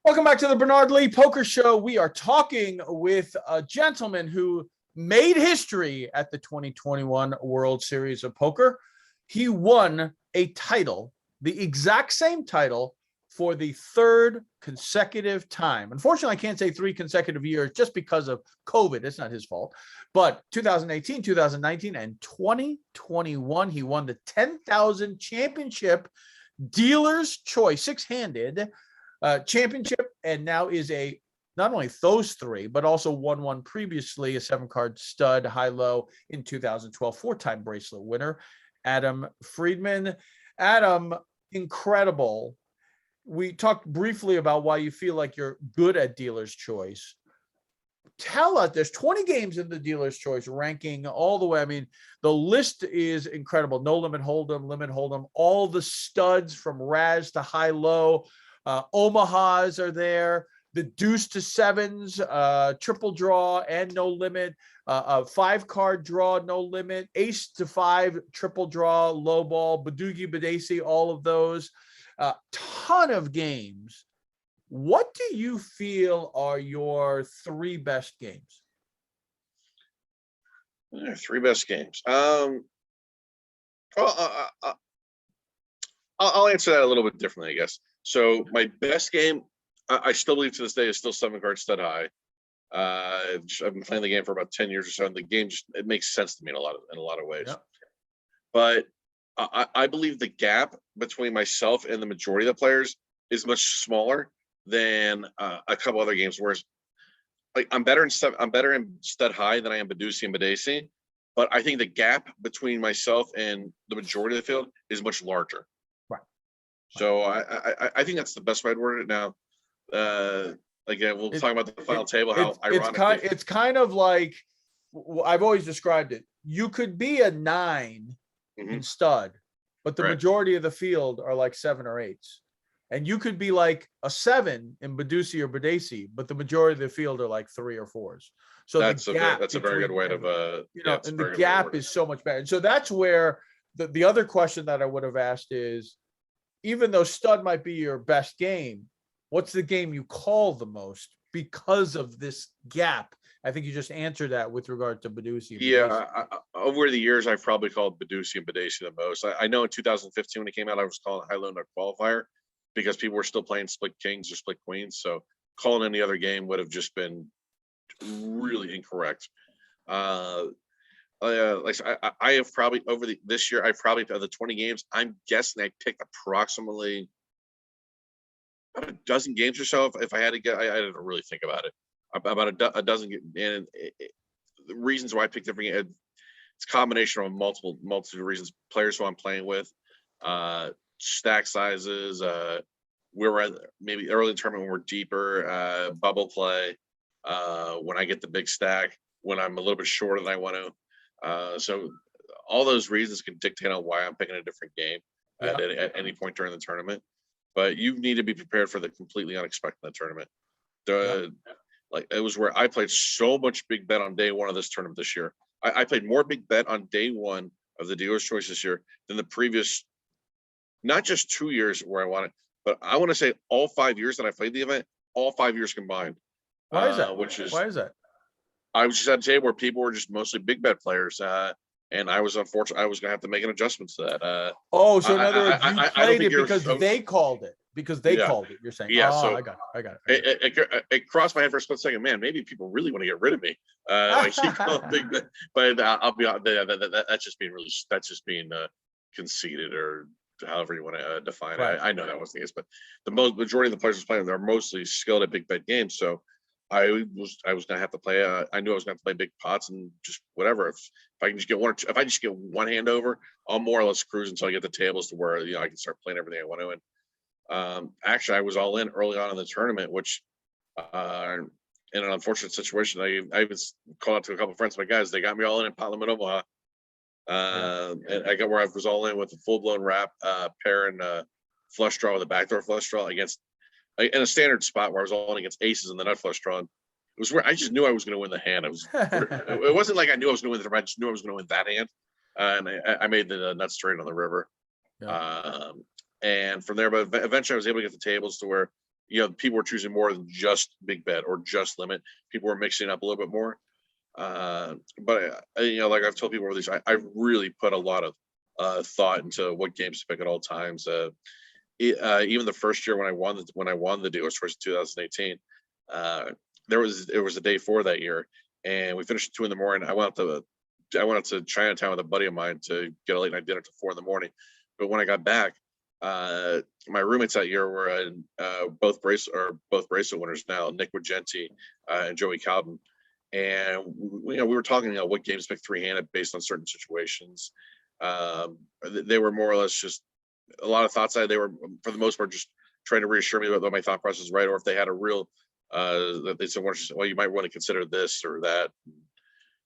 Welcome back to the Bernard Lee Poker Show. We are talking with a gentleman who made history at the 2021 World Series of Poker. He won a title, the exact same title, for the third consecutive time. Unfortunately, I can't say 3 consecutive years just because of COVID. It's not his fault. But 2018, 2019, and 2021, he won the 10,000 championship dealer's choice, six-handed championship, and now is a not only those 3, but also won one previously, a 7-card stud high-low in 2012, 4-time bracelet winner, Adam Friedman. Adam, incredible. We talked briefly about why you feel like you're good at dealer's choice. Tell us, there's 20 games in the dealer's choice ranking all the way. I mean, the list is incredible. No limit hold'em, limit hold'em, all the studs from Raz to high-low. Omahas are there, the deuce to sevens, triple draw and no limit, a 5-card draw, no limit, ace to 5, triple draw, low ball, Badugi, Badesi, all of those, ton of games. What do you feel are your 3 best games? 3 best games. I'll answer that a little bit differently, I guess. So my best game, I still believe to this day, is still 7-card stud high. I've been playing the game for about 10 years or so, and the game it makes sense to me in a lot of ways. Yep. But I believe the gap between myself and the majority of the players is much smaller than a couple other games. Whereas, like, I'm better in stud high than I am Badusi and Badesi, but I think the gap between myself and the majority of the field is much larger. So I think that's the best way to word it. Now, again, we'll talk about the final table. It's kind of like I've always described it. You could be a 9 in stud, but the majority of the field are like 7 or 8s, and you could be like a 7 in Badusi or Badesi, but the majority of the field are like 3 or 4s. So that's a very good way of and the gap is so much better. And so that's where the other question that I would have asked is, even though stud might be your best game, what's the game you call the most because of this gap? I think you just answered that with regard to Badusi. Over the years, I've probably called Badusi and Badesi the most. I know in 2015 when it came out, I was calling high-low nut qualifier because people were still playing split kings or split queens. So calling any other game would have just been really incorrect. I have probably this year, I've probably of the 20 games, I'm guessing I picked approximately about a dozen games or so. If I had to get, I didn't really think about it. About a dozen, and the reasons why I picked different. It's a combination of multiple reasons. Players who I'm playing with, stack sizes, where we're at, maybe early in the tournament when we're deeper, bubble play, when I get the big stack, when I'm a little bit shorter than I want to. So all those reasons can dictate on why I'm picking a different game at any point during the tournament. But you need to be prepared for the completely unexpected in the tournament. Like, it was where I played so much big bet on day 1 of this tournament this year. I played more big bet on day 1 of the dealer's choice this year than the previous, not just 2 years where I won it, but I want to say all 5 years that I played the event, all 5 years combined. Why is that? Why is that? I was just at a table where people were just mostly big bet players, and I was unfortunate. I was going to have to make an adjustment to that. So in other words, you played it because they called it. Because they called it. You're saying, so I got it. It crossed my head for a split second. Man, maybe people really want to get rid of me. I keep calling big bet, but I'll be honest. That's just being conceited, or however you want to define it. I know that wasn't the case, but the majority of the players was playing, they're mostly skilled at big bet games. So I was gonna have to play. I knew I was gonna have to play big pots and just whatever. If I can just get one, if I just get one hand over, I'll more or less cruise until I get the tables to where I can start playing everything I want to. And actually, I was all in early on in the tournament, which in an unfortunate situation, I was called out to a couple of friends, my guys, they got me all in pot limit Omaha. And I got where I was all in with a full blown wrap, pair and flush draw with a backdoor flush draw against. In a standard spot where I was all in against aces in the nut flush draw. It was where I just knew I was going to win the hand. It wasn't like I knew I was going to win the I just knew I was going to win that hand. And I made the nut straight on the river. And from there, but eventually I was able to get the tables to where people were choosing more than just big bet or just limit. People were mixing up a little bit more. But like I've told people over these, I really put a lot of thought into what games to pick at all times. Even the first year when I won the dealer's choice in 2018, there was a day 4 that year, and we finished at 2 a.m. I went up to Chinatown with a buddy of mine to get a late night dinner till 4 a.m. But when I got back, my roommates that year were both bracelet winners now, Nick Wagenti and Joey Cowden. And we were talking what games to pick 3-handed based on certain situations. They were more or less just a lot of thoughts. They were, for the most part, just trying to reassure me that my thought process is right, or if they had a real that they said, well, you might want to consider this or that,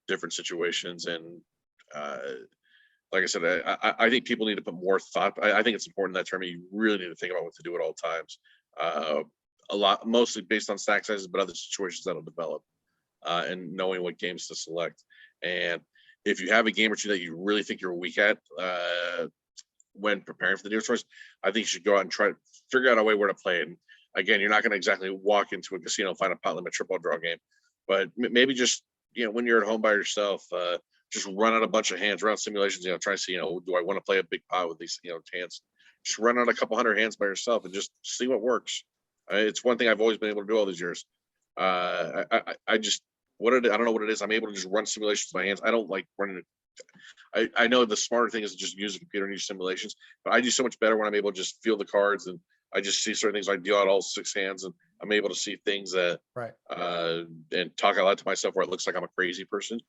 different situations. And like I said, I think people need to put more thought. I think it's important that term. You really need to think about what to do at all times. A lot, mostly based on stack sizes, but other situations that'll develop, and knowing what games to select. And if you have a game or two that you really think you're weak at, when preparing for the dealer's choice, I think you should go out and try to figure out a way where to play it. And again, you're not going to exactly walk into a casino and find a pot limit triple draw game, but maybe just, when you're at home by yourself, just run out a bunch of hands, run out simulations, try to see, do I want to play a big pot with these, hands? Just run out a couple hundred hands by yourself and just see what works. It's one thing I've always been able to do all these years. I don't know what it is. I'm able to just run simulations with my hands. I don't like running it. I know the smarter thing is to just use a computer and use simulations, but I do so much better when I'm able to just feel the cards, and I just see certain things. I deal out all 6 hands, and I'm able to see things that, and talk out loud to myself where it looks like I'm a crazy person.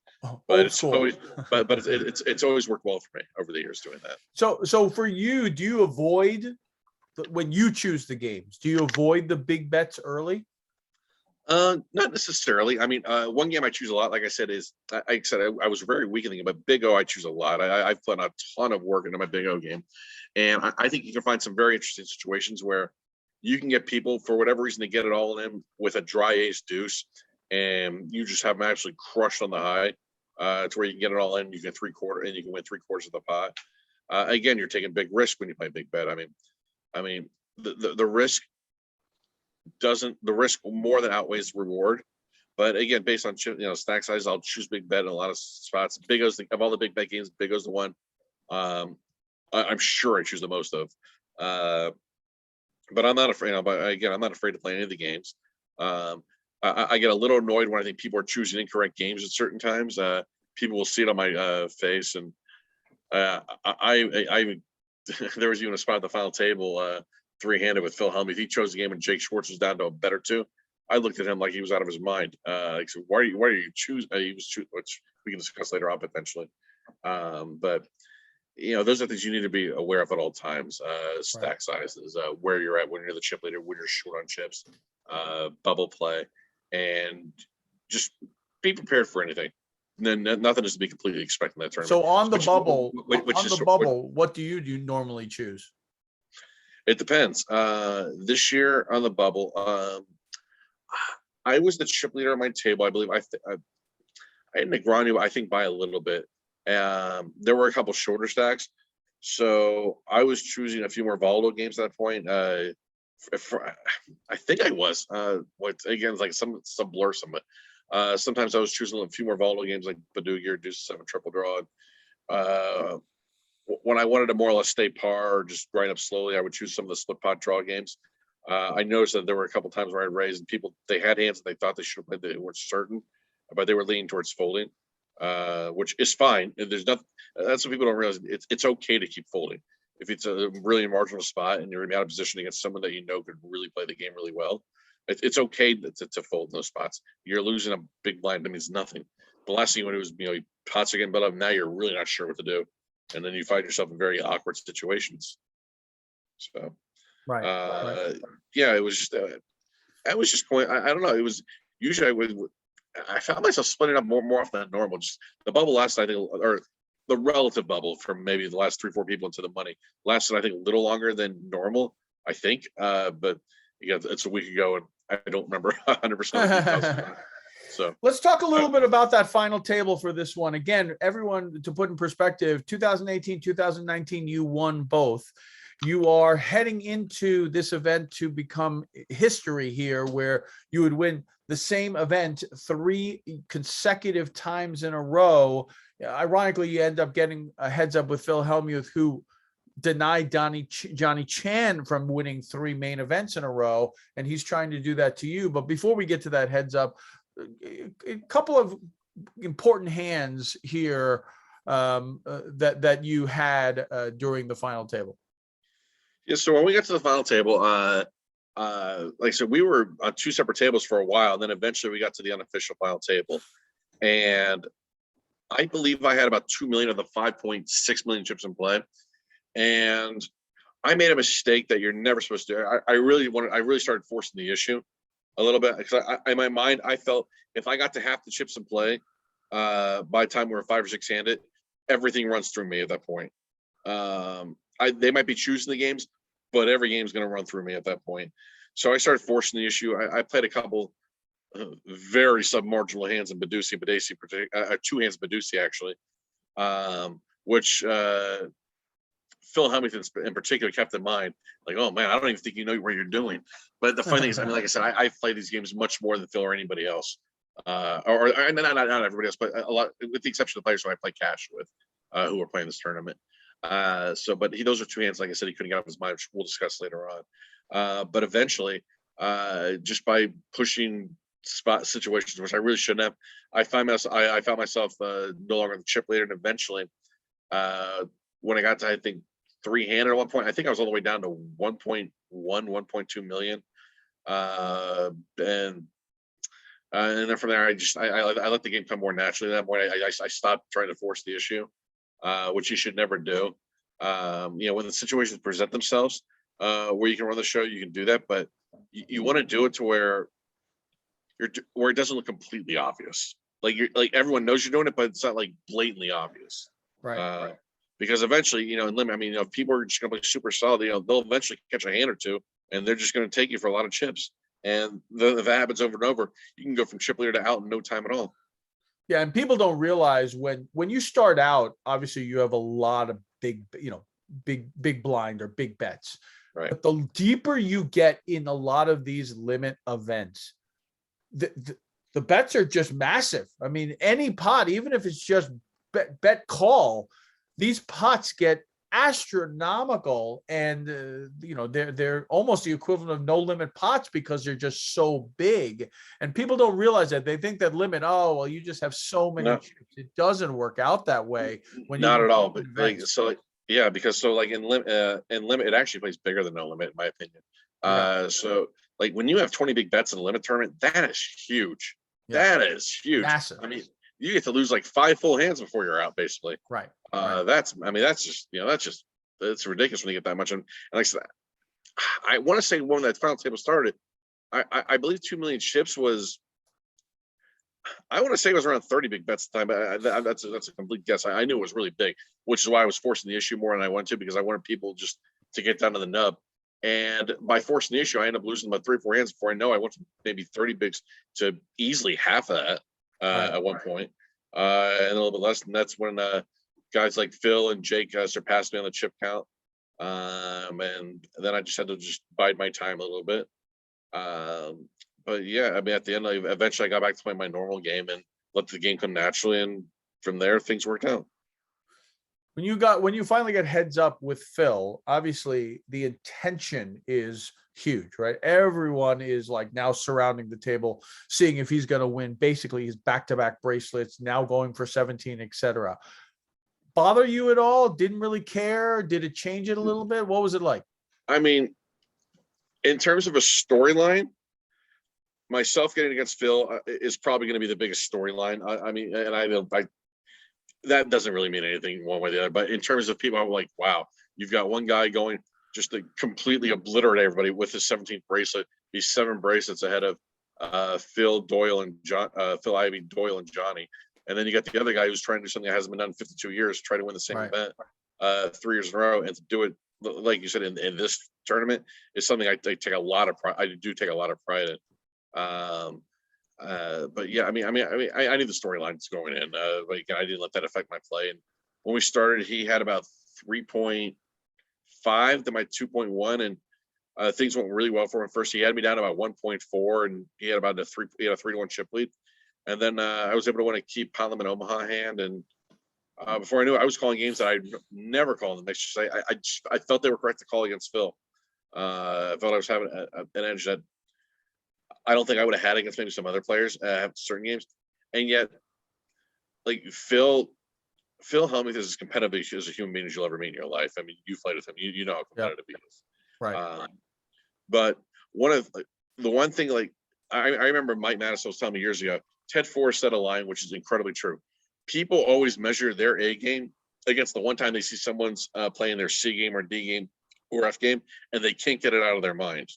But it's always, but it's always worked well for me over the years doing that. So for you, do you avoid when you choose the games? Do you avoid the big bets early? Not necessarily. I mean, one game I choose a lot, like I said, is I was very weak in the game, but Big O I choose a lot. I've put a ton of work into my Big O game, and I think you can find some very interesting situations where you can get people for whatever reason to get it all in with a dry ace deuce, and you just have them actually crushed on the high, to where you can get it all in. You can you can win 3/4 of the pot. Again, you're taking big risk when you play big bet. I mean, the risk more than outweighs the reward. But again, based on stack size, I'll choose big bet in a lot of spots. Big O's of all the big bet games, Big O's the one I'm sure I choose the most of. But I'm not afraid. But again, I'm not afraid to play any of the games. I get a little annoyed when I think people are choosing incorrect games at certain times. People will see it on my face, and I there was even a spot at the final table, 3-handed with Phil Hellmuth. He chose the game, and Jake Schwartz was down to a bet or 2. I looked at him like he was out of his mind. Like, so why are you choosing? Which we can discuss later on potentially. But those are things you need to be aware of at all times. Stack sizes, where you're at when you're the chip leader, when you're short on chips, bubble play, and just be prepared for anything. And then nothing is to be completely expected in that tournament. So on the bubble, what do you normally choose? It depends. This year on the bubble, I was the chip leader on my table. I believe I had Negreanu, I think, by a little bit. There were a couple shorter stacks, so I was choosing a few more volatile games at that point. I think I was. Again, like some blur, but sometimes I was choosing a few more volatile games like Badugi, Deuce 7 triple draw. When I wanted to more or less stay par or just grind up slowly, I would choose some of the split pot draw games. I noticed that there were a couple times where I raised and people, they had hands that they thought they should have played, they weren't certain, but they were leaning towards folding, which is fine. There's nothing, that's what people don't realize. It's okay to keep folding. If it's a really marginal spot and you're out of position against someone that could really play the game really well, it's okay to fold in those spots. You're losing a big blind, that means nothing. The last thing you want to do is, pots are getting built up, now you're really not sure what to do. And then you find yourself in very awkward situations. So, yeah, it was just, I was just going, I don't know. It was usually I found myself splitting up more often than normal. Just the bubble lasted, I think, or the relative bubble from maybe the last 3-4 people into the money lasted, I think, a little longer than normal, I think. But it's a week ago and I don't remember 100% of the details. So let's talk a little bit about that final table for this one. Again, everyone, to put in perspective, 2018, 2019, you won both. you are heading into this event to become history here, where you would win the same event 3 consecutive times in a row. Ironically, you end up getting a heads up with Phil Hellmuth, who denied Johnny Chan from winning 3 main events in a row, and he's trying to do that to you. But before we get to that heads up, a couple of important hands here that you had during the final table. Yeah, so when we got to the final table, like I said, we were on 2 separate tables for a while, and then eventually we got to the unofficial final table, and I believe I had about 2 million of the 5.6 million chips in play, and I made a mistake that you're never supposed to. I really started forcing the issue a little bit, because in my mind I felt if I got to half the chips in play, by the time we were 5 or 6 handed, everything runs through me at that point. They might be choosing the games, but every game's going to run through me at that point. So I started forcing the issue. I played a couple very submarginal hands in Badussi, 2 hands Badussi actually, which Phil Hellmuth in particular kept in mind. Like, oh man, I don't even think you know what you're doing. But the funny thing is, I mean, like I said, I play these games much more than Phil or anybody else, or not everybody else, but a lot, with the exception of the players who I play cash with, who are playing this tournament. But those are 2 hands, like I said, he couldn't get off his mind, which we'll discuss later on. But eventually, just by pushing spot situations, which I really shouldn't have, I found myself no longer the chip leader. And eventually, when I got to, I think, 3-handed at one point, I think I was all the way down to 1.2 million. And then from there, I let the game come more naturally. At that point, I stopped trying to force the issue, which you should never do. When the situations present themselves, where you can run the show, you can do that, but you want to do it to where it doesn't look completely obvious. Like everyone knows you're doing it, but it's not like blatantly obvious. Right. Because eventually, in limit, I mean, if people are just going to play super solid, they'll eventually catch a hand or 2, and they're just going to take you for a lot of chips. And if that happens over and over, you can go from chip leader to out in no time at all. Yeah, and people don't realize when you start out, obviously you have a lot of big blind or big bets. Right. But the deeper you get in a lot of these limit events, the bets are just massive. I mean, any pot, even if it's just bet call, these pots get astronomical, and they're almost the equivalent of no limit pots because they're just so big, and people don't realize that. They think that limit, oh well, you just have so many chips. It doesn't work out that way. Not at all. But because in limit, it actually plays bigger than no limit, in my opinion. Okay. So like when you have 20 big bets in a limit tournament, that is huge. Yeah. That is huge. Massive. I mean, you get to lose like 5 full hands before you're out, basically. Right. That's ridiculous when you get that much. And like I said, I want to say when that final table started, I believe 2 million chips was, I want to say it was around 30 big bets at the time, but that's a complete guess. I knew it was really big, which is why I was forcing the issue more than I wanted to, because I wanted people just to get down to the nub. And by forcing the issue, I ended up losing about 3 or 4 hands before I know I went from maybe 30 bigs to easily half of that at one point, and a little bit less. And that's when guys like Phil and Jake surpassed me on the chip count. And then I just had to bide my time a little bit. But yeah, I mean, at the end, eventually I got back to playing my normal game and let the game come naturally. And from there, things worked out. When you finally get heads up with Phil, obviously the intention is huge, right? Everyone is like now surrounding the table, seeing if he's going to win basically his back-to-back bracelets, now going for 17, etc. Bother you at all? Didn't really care? Did it change it a little bit? What was it like? I mean, in terms of a storyline, myself getting against Phil is probably going to be the biggest storyline. I mean, and I know that doesn't really mean anything one way or the other. But in terms of people, I'm like, wow, you've got one guy going just to completely obliterate everybody with his 17th bracelet. He's 7 bracelets ahead of Phil, Doyle, and Phil Ivey, Doyle, and Johnny. And then you got the other guy who's trying to do something that hasn't been done in 52 years, try to win the same event 3 years in a row, and to do it like you said in this tournament is something I take a lot of pride. I do take a lot of pride in. But yeah, I mean, I knew the storylines going in, but again, I didn't let that affect my play. And when we started, he had about 3.5 1.5 to my 2.1, and things went really well for him. First, he had me down to about 1.4, and he had about a 3-to-1 chip lead. And then I was able to win a key Parliament Omaha hand, and before I knew it, I was calling games that I'd never called in the mix. I felt they were correct to call against Phil. I felt I was having an edge that I don't think I would have had against maybe some other players at certain games. And yet, like Phil Hellmuth is as competitive as a human being as you'll ever meet in your life. I mean, you played with him, you know how competitive he is. Right. But the one thing, like I remember Mike Madison was telling me years ago, Ted Forrest said a line which is incredibly true. People always measure their A game against the one time they see someone's playing their C game or D game or F game, and they can't get it out of their mind.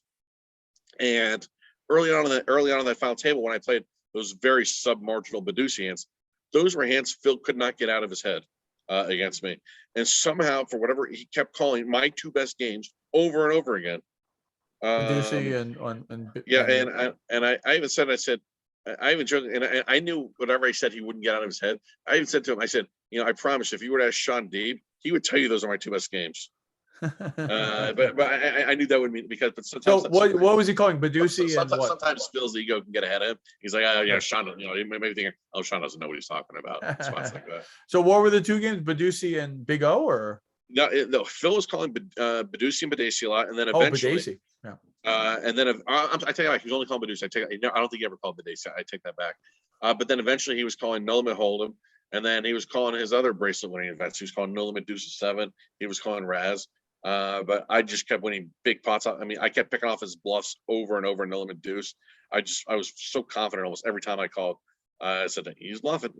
And early on in that final table, when I played those very sub-marginal Badusi hands, those were hands Phil could not get out of his head against me. And somehow, for whatever, he kept calling my two best games over and over again. Badusi and I even said, I even joked, and I knew whatever I said he wouldn't get out of his head. I even said to him, I said, I promise if you were to ask Sean Deeb, he would tell you those are my two best games. But I knew that would mean because. But sometimes, so what was he calling Badusi? Sometimes Phil's ego can get ahead of him. He's like, oh yeah, Sean. Maybe thinking, oh, Sean doesn't know what he's talking about. Spots like that. So what were the two games, Badusi and Big O, or? No, Phil was calling Badusi and Badesi a lot, and then eventually. Badesi. Yeah. And then I take it back. He was only calling Badusi. I don't think he ever called Badesi. I take that back. But then eventually he was calling No Limit Hold'em, and then he was calling his other bracelet winning events. He was calling No Limit Deuce 7. He was calling Raz. But I just kept winning big pots. I mean, I kept picking off his bluffs over and over. No Limit Deuce. I was so confident almost every time I called. I said he's bluffing.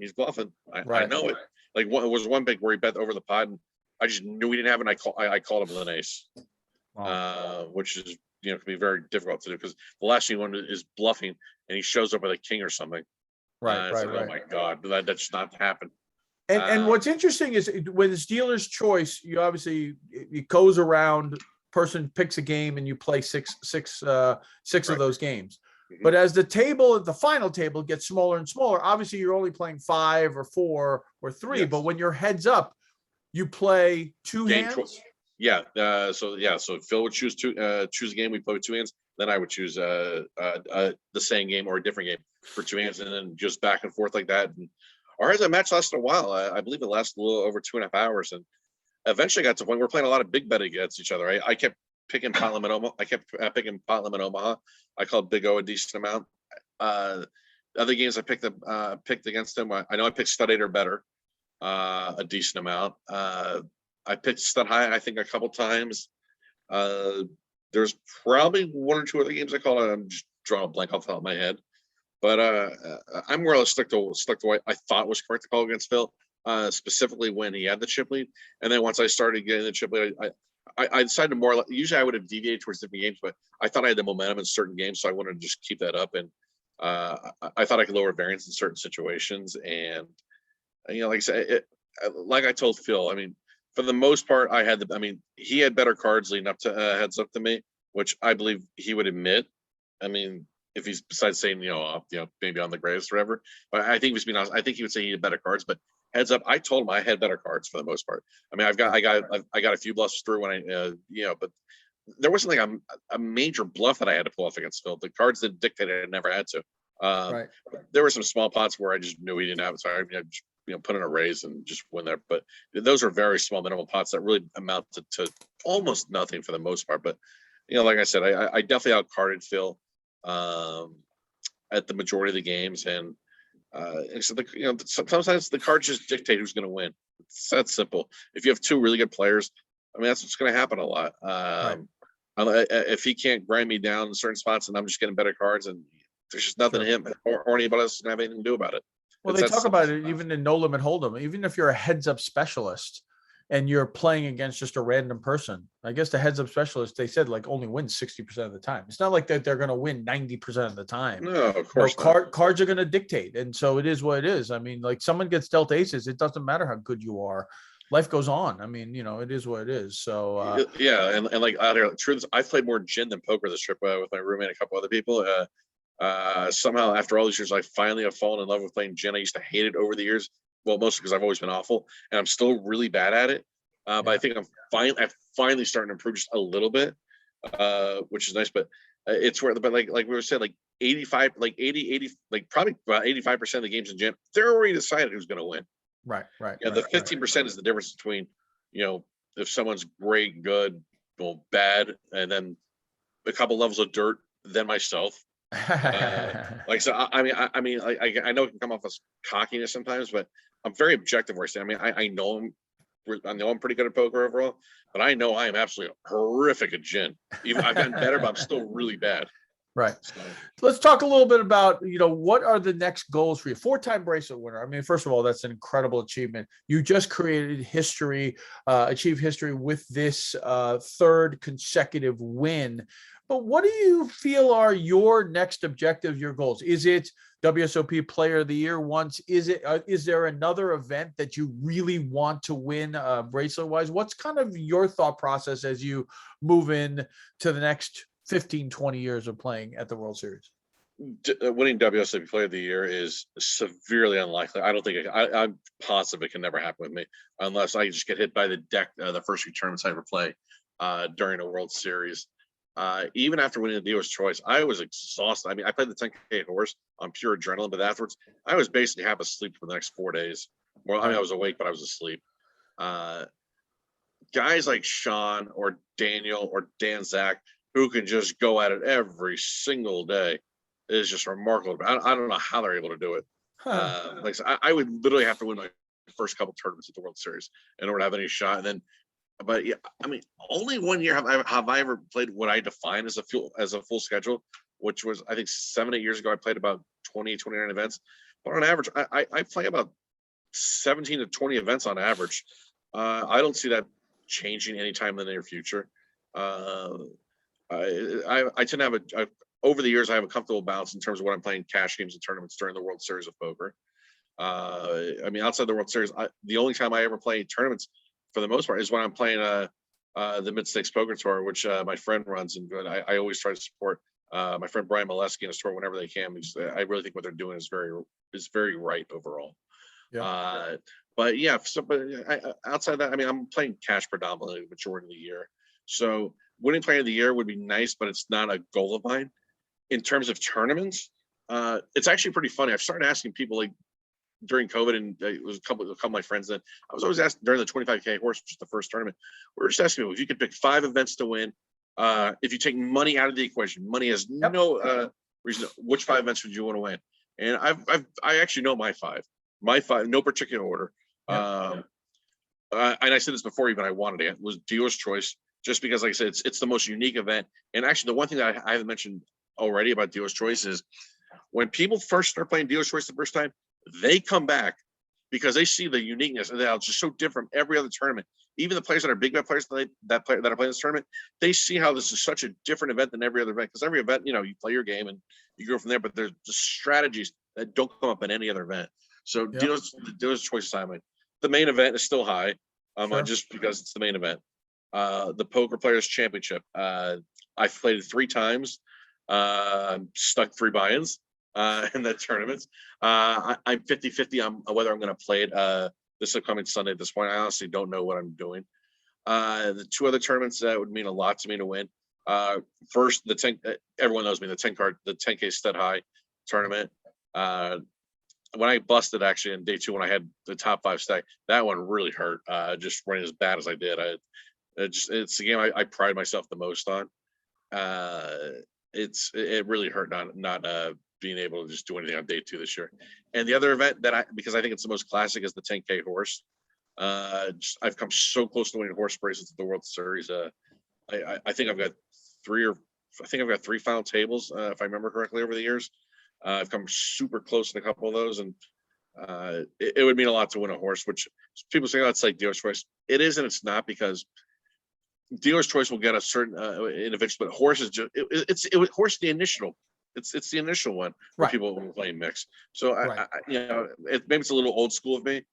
I know it. Like it was one big where he bet over the pot, and I just knew he didn't have it. And I called him with an ace, which is can be very difficult to do because the last thing you want is bluffing, and he shows up with a king or something. Right. Oh my God, that should not happen. And what's interesting is with his dealer's choice, you obviously it goes around. Person picks a game, and you play six of those games. Mm-hmm. But as the final table gets smaller and smaller, obviously you're only playing 5 or 4 or 3. Yes. But when you're heads up, you play two hands. So Phil would choose a game. We play with 2 hands. Then I would choose the same game or a different game for 2 hands, and then just back and forth like that. And our match lasted a while. I believe it lasted a little over 2.5 hours, and eventually got to the point we're playing a lot of big bet against each other. I kept picking Pot Limit Omaha. I called Big O a decent amount. Other games I picked against him. I know I picked Stud 8 or better a decent amount. I picked Stud High, I think, a couple times. There's probably 1 or 2 other games I called. I'm just drawing a blank off the top of my head. But I'm more or less stuck to what I thought was correct to call against Phil, specifically when he had the chip lead. And then once I started getting the chip lead, I decided to more. Usually I would have deviated towards different games, but I thought I had the momentum in certain games, so I wanted to just keep that up. And I thought I could lower variance in certain situations. And like I said, like I told Phil, I mean, for the most part, he had better cards leading up to heads up to me, which I believe he would admit. I mean, if he's besides saying, maybe on the greatest or whatever, but I think he's being honest. I think he would say he had better cards, but heads up, I told him I had better cards for the most part. I mean, I got a few bluffs through when but there wasn't like a major bluff that I had to pull off against Phil. The cards that dictated I never had to. Right. There were some small pots where I just knew he didn't have it, so I just, put in a raise and just win there. But those are very small minimal pots that really amounted to almost nothing for the most part. But like I said, I definitely outcarded Phil at the majority of the games, and so sometimes the cards just dictate who's going to win. It's that simple. If you have 2 really good players, I mean, that's what's going to happen a lot. Right. If he can't grind me down in certain spots, and I'm just getting better cards, and there's just nothing him or anybody else can have anything to do about it. Well, they talk about it even in No Limit Hold'em. Even if you're a heads-up specialist and you're playing against just a random person, I guess the heads-up specialist, they said, like, only wins 60% of the time. It's not like that they're going to win 90% of the time. No, of course not. Cards are going to dictate, and so it is what it is. I mean, like, someone gets dealt aces, it doesn't matter how good you are. Life goes on. I mean, it is what it is. So and like out here, truth is, I played more gin than poker this trip with my roommate and a couple other people. Somehow after all these years, I finally have fallen in love with playing gin. I used to hate it over the years. Well, mostly because I've always been awful, and I'm still really bad at it. But I think I'm finally starting to improve just a little bit, which is nice. But it's where, but like we were saying, like 85, like 80, like probably about 85% of the games in Gen, they're already decided who's going to win. Right. Yeah, the 15% is the difference between, if someone's great, good, well, bad, and then a couple levels of dirt, then myself. Like, so I mean, I know it can come off as cockiness sometimes, but I'm very objective where I say, I mean, I know I'm pretty good at poker overall, but I know I am absolutely horrific at gin. Even I've gotten better, but I'm still really bad. Right. So Let's talk a little bit about, what are the next goals for you? 4-time bracelet winner. I mean, first of all, that's an incredible achievement. You just created history, achieved history with this third consecutive win. But what do you feel are your next objectives, your goals? Is it WSOP Player of the Year once? Is there another event that you really want to win bracelet wise? What's kind of your thought process as you move in to the next 15, 20 years of playing at the World Series? winning WSOP Player of the Year is severely unlikely. I don't think I'm positive it can never happen with me unless I just get hit by the deck the first few tournaments I ever play during a World Series. Even after winning the dealer's choice, I was exhausted. I mean, I played the 10K horse on pure adrenaline, but afterwards, I was basically half asleep for the next 4 days. Well, I mean, I was awake, but I was asleep. Guys like Sean or Daniel or Dan Zach, who can just go at it every single day, is just remarkable. I don't know how they're able to do it. Like I would literally have to win my first couple tournaments at the World Series in order to have any shot. And then, but yeah, I mean, only 1 year have I ever played what I define as a full schedule, which was I think 7-8 years ago. I played about 20-29 events, but on average, I play about 17 to 20 events on average. I don't see that changing anytime in the near future. I tend to have over the years, I have a comfortable balance in terms of what I'm playing cash games and tournaments during the World Series of Poker. I mean, outside the World Series, the only time I ever play tournaments, for the most part, is when I'm playing the Mid Stakes Poker Tour, which my friend runs, and I always try to support my friend Brian Molesky in his tour whenever they can. Because I really think what they're doing is very right overall. Yeah. But yeah, outside that, I mean, I'm playing cash predominantly the majority of the year. So winning Player of the Year would be nice, but it's not a goal of mine. In terms of tournaments, it's actually pretty funny. I've started asking people like during COVID, and it was a couple of my friends that I was always asked during the 25K horse, which is the first tournament. We were just asking people if you could pick 5 events to win. If you take money out of the equation, money has no reason. Which 5 events would you want to win? And I actually know my 5. My 5, no particular order. And I said this before even I wanted it, was Dealer's Choice, just because, like I said, it's the most unique event. And actually, the one thing that I haven't mentioned already about Dealer's Choice is when people first start playing Dealer's Choice the first time, they come back because they see the uniqueness and it's just so different from every other tournament. Even the players that are big bet players that are playing this tournament, they see how this is such a different event than every other event. Because every event, you play your game and you go from there, but there's just strategies that don't come up in any other event. So Dealer's Choice assignment. The main event is still high, just because it's the main event. The Poker Players Championship. I've played it 3 times. Stuck 3 buy-ins in that tournament. I'm 50-50 on whether I'm going to play it this upcoming Sunday. At this point, I honestly don't know what I'm doing. The 2 other tournaments that would mean a lot to me to win. First, the 10. Everyone knows me. The 10K Stud High tournament. When I busted actually in day 2 when I had the top 5 stack, that one really hurt. Just running as bad as I did. It's the game I pride myself the most on. It really hurt not being able to just do anything on day 2 this year. And the other event because I think it's the most classic, is the 10K horse. I've come so close to winning horse bracelets at the World Series. I think I've got 3 final tables, if I remember correctly, over the years. I've come super close to a couple of those, and it would mean a lot to win a horse, which people say, oh, it's like Dealer's Choice. It is and it's not, because Dealer's Choice will get a certain individual, but horse is just horse the initial. It's the initial one where people will play mix. So maybe it's a little old school of me,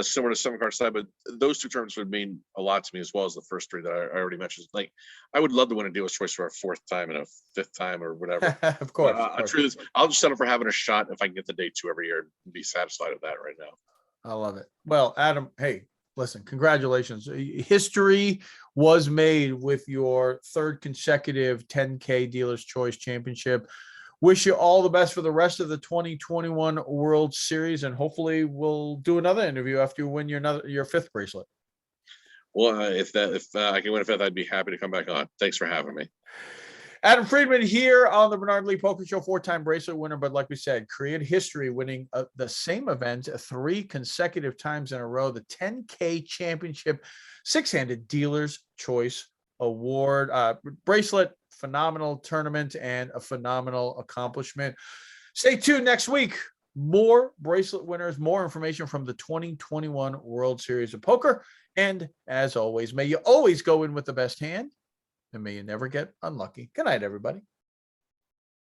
similar to some card side, but those 2 tournaments would mean a lot to me, as well as the first 3 that I already mentioned. Like, I would love to win a Dealer's Choice for a 4th time and a 5th time or whatever. Of course. Truth is, I'll just settle for having a shot if I can get the day 2 every year and be satisfied with that right now. I love it. Well, Adam, hey, listen, congratulations. History was made with your third consecutive 10K Dealer's Choice Championship. Wish you all the best for the rest of the 2021 World Series, and hopefully we'll do another interview after you win your fifth bracelet. Well, if I can win a fifth, I'd be happy to come back on. Thanks for having me. Adam Friedman here on the Bernard Lee Poker Show, 4-time bracelet winner, but like we said, created history winning the same event 3 consecutive times in a row, the 10K Championship 6-handed Dealer's Choice Award bracelet. Phenomenal tournament and a phenomenal accomplishment. Stay tuned next week. More bracelet winners, more information from the 2021 World Series of Poker. And as always, may you always go in with the best hand, and may you never get unlucky. Good night, everybody.